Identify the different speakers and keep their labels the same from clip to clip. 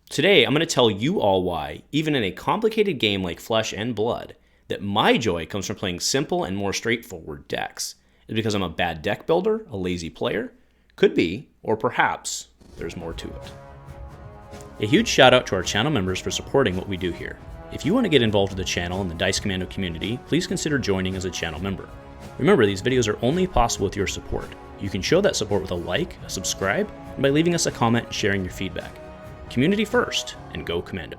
Speaker 1: Today, I'm going to tell you all why, even in a complicated game like Flesh and Blood, that my joy comes from playing simple and more straightforward decks. Is it because I'm a bad deck builder, a lazy player? Could be, or perhaps there's more to it. A huge shout out to our channel members for supporting what we do here. If you want to get involved with the channel and the Dice Commando community, please consider joining as a channel member. Remember, these videos are only possible with your support. You can show that support with a like, a subscribe, and by leaving us a comment and sharing your feedback. Community first, and go Commando.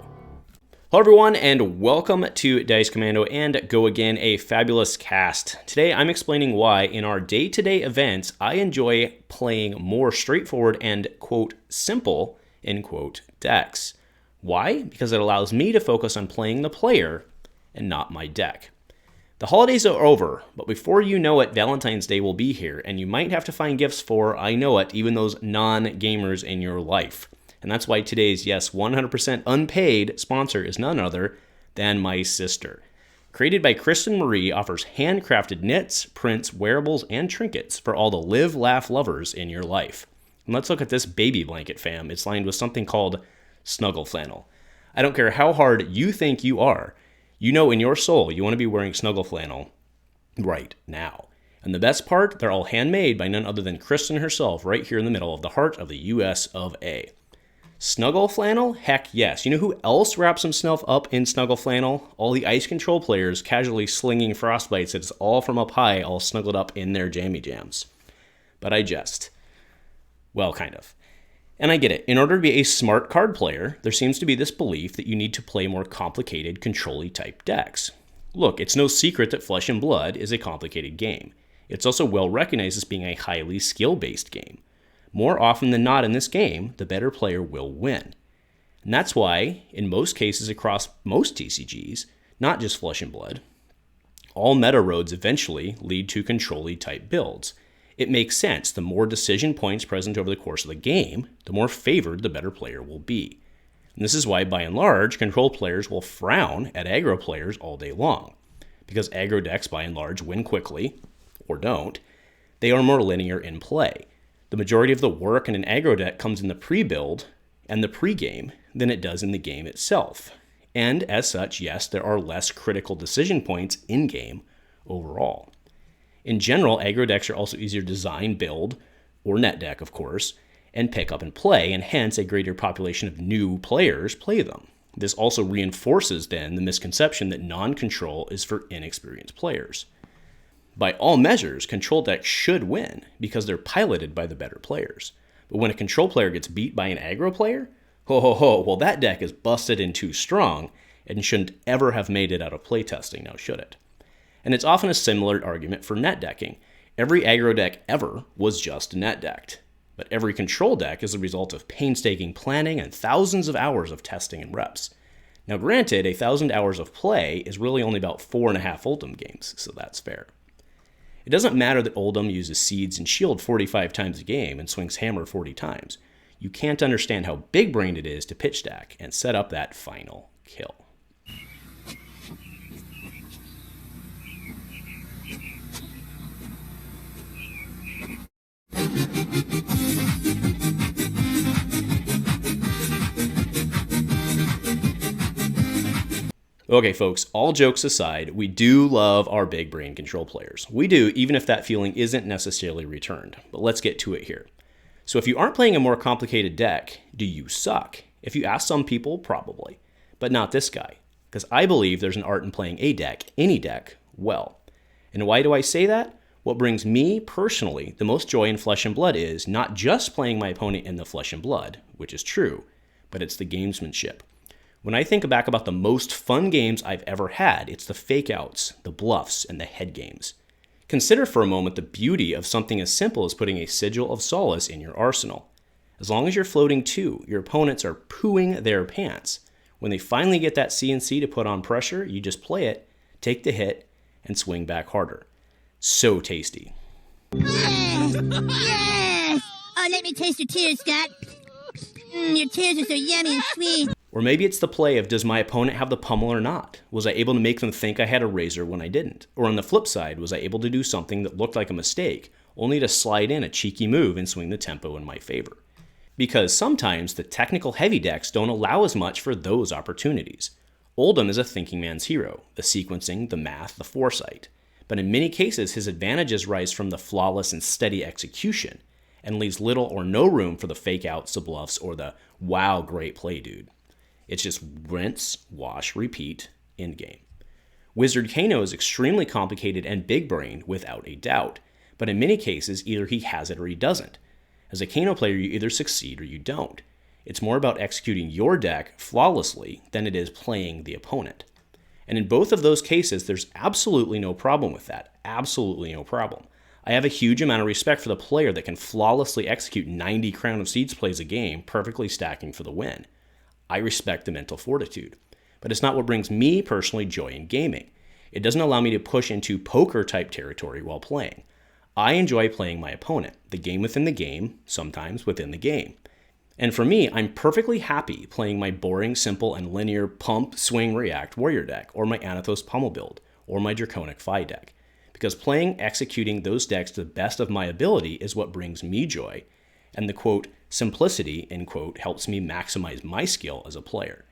Speaker 1: Hello everyone, and welcome to Dice Commando and Go Again, a fabulous cast. Today I'm explaining why in our day-to-day events I enjoy playing more straightforward and quote simple end quote decks. Why? Because it allows me to focus on playing the player and not my deck. The holidays are over, but before you know it, Valentine's Day will be here, and you might have to find gifts for, I know it, even those non-gamers in your life. And that's why today's, yes, 100% unpaid sponsor is none other than my sister. Created by Kristen Marie, offers handcrafted knits, prints, wearables, and trinkets for all the live, laugh lovers in your life. And let's look at this baby blanket, fam. It's lined with something called Snuggle Flannel. I don't care how hard you think you are, you know in your soul you want to be wearing Snuggle Flannel right now. And the best part, they're all handmade by none other than Kristen herself, right here in the middle of the heart of the US of A. Snuggle Flannel? Heck yes. You know who else wraps himself up in Snuggle Flannel? All the ice control players casually slinging frostbites that's all from up high, all snuggled up in their jammy jams. But I jest. Well, kind of. And I get it. In order to be a smart card player, there seems to be this belief that you need to play more complicated, control-y type decks. Look, it's no secret that Flesh and Blood is a complicated game. It's also well recognized as being a highly skill-based game. More often than not in this game, the better player will win. And that's why, in most cases across most TCGs, not just Flesh and Blood, all meta roads eventually lead to control-y type builds. It makes sense. The more decision points present over the course of the game, the more favored the better player will be. And this is why, by and large, control players will frown at aggro players all day long. Because aggro decks, by and large, win quickly, or don't. They are more linear in play. The majority of the work in an aggro deck comes in the pre-build and the pre-game than it does in the game itself. And as such, yes, there are less critical decision points in-game overall. In general, aggro decks are also easier to design, build, or net deck, of course, and pick up and play, and hence a greater population of new players play them. This also reinforces, then, the misconception that non-control is for inexperienced players. By all measures, control decks should win because they're piloted by the better players. But when a control player gets beat by an aggro player, well, that deck is busted and too strong and shouldn't ever have made it out of playtesting, now should it? And it's often a similar argument for net decking. Every aggro deck ever was just net decked. But every control deck is the result of painstaking planning and thousands of hours of testing and reps. Now granted, 1,000 hours of play is really only about 4.5 Oldhim games, so that's fair. It doesn't matter that Oldhim uses seeds and shield 45 times a game and swings hammer 40 times. You can't understand how big-brained it is to pitch stack and set up that final kill. Okay, folks, all jokes aside, we do love our big brain control players. We do, even if that feeling isn't necessarily returned. But let's get to it here. So if you aren't playing a more complicated deck, do you suck? If you ask some people, probably. But not this guy. Because I believe there's an art in playing a deck, any deck, well. And why do I say that? What brings me, personally, the most joy in Flesh and Blood is not just playing my opponent in the Flesh and Blood, which is true, but it's the gamesmanship. When I think back about the most fun games I've ever had, it's the fake-outs, the bluffs, and the head games. Consider for a moment the beauty of something as simple as putting a Sigil of Solace in your arsenal. As long as you're floating 2, your opponents are pooing their pants. When they finally get that CNC to put on pressure, you just play it, take the hit, and swing back harder. So tasty.
Speaker 2: Yes! Yes! Oh, let me taste your tears, Scott. Your tears are so yummy and sweet.
Speaker 1: Or maybe it's the play of, does my opponent have the pummel or not? Was I able to make them think I had a razor when I didn't? Or on the flip side, was I able to do something that looked like a mistake, only to slide in a cheeky move and swing the tempo in my favor? because sometimes the technical heavy decks don't allow as much for those opportunities. Oldhim is a thinking man's hero, the sequencing, the math, the foresight. But in many cases, his advantages rise from the flawless and steady execution, and leaves little or no room for the fake outs, the bluffs, or the wow, great play, dude. It's just rinse, wash, repeat, end game. Wizard Kano is extremely complicated and big-brained without a doubt, but in many cases, either he has it or he doesn't. As a Kano player, you either succeed or you don't. It's more about executing your deck flawlessly than it is playing the opponent. And in both of those cases, there's absolutely no problem with that. Absolutely no problem. I have a huge amount of respect for the player that can flawlessly execute 90 Crown of Seeds plays a game, perfectly stacking for the win. I respect the mental fortitude. But it's not what brings me personally joy in gaming. It doesn't allow me to push into poker-type territory while playing. I enjoy playing my opponent, the game within the game, sometimes within the game. And for me, I'm perfectly happy playing my boring, simple, and linear pump, swing, react warrior deck, or my Anathos pummel build, or my Draconic Phi deck. Because playing, executing those decks to the best of my ability is what brings me joy, and the quote, simplicity, end quote, helps me maximize my skill as a player.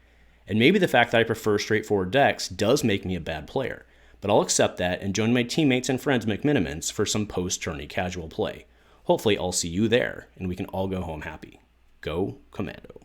Speaker 1: And maybe the fact that I prefer straightforward decks does make me a bad player, but I'll accept that and join my teammates and friends McMinimans for some post-tourney casual play. Hopefully I'll see you there, and we can all go home happy. Go Commando.